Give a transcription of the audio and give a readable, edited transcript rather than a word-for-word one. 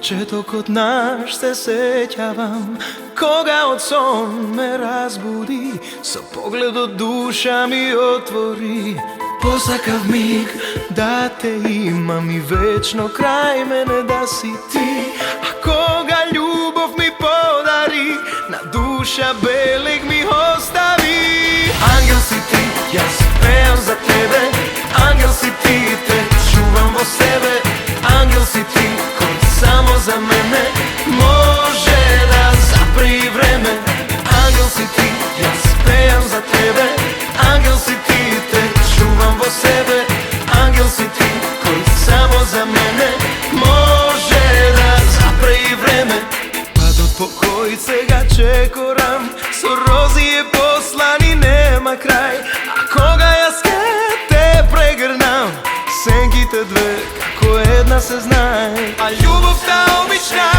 Četo kod naš se sećavam, koga od son me razbudi, sa pogledom duša mi otvori. Posakav mig da te imam i večno kraj mene da si ti, a koga ljubav mi podari, na duša beleg mi ostavi. Angel si ti, ja se pevam za tebe, angel si ti, te čuvam vo sebe. Angel si ti, koji samo za mene može da zapri vreme. Angel si ti, ja se pevam za tebe, angel si ti, te čuvam vo sebe. Angel si ti, koji samo za mene može da zapri vreme. Pa do pokojice ga čekoram, so rozije poslan i nema kraj. A koga ja skete pregrnam, senkite dve, kako jedna se znaj. A ljubov ta obična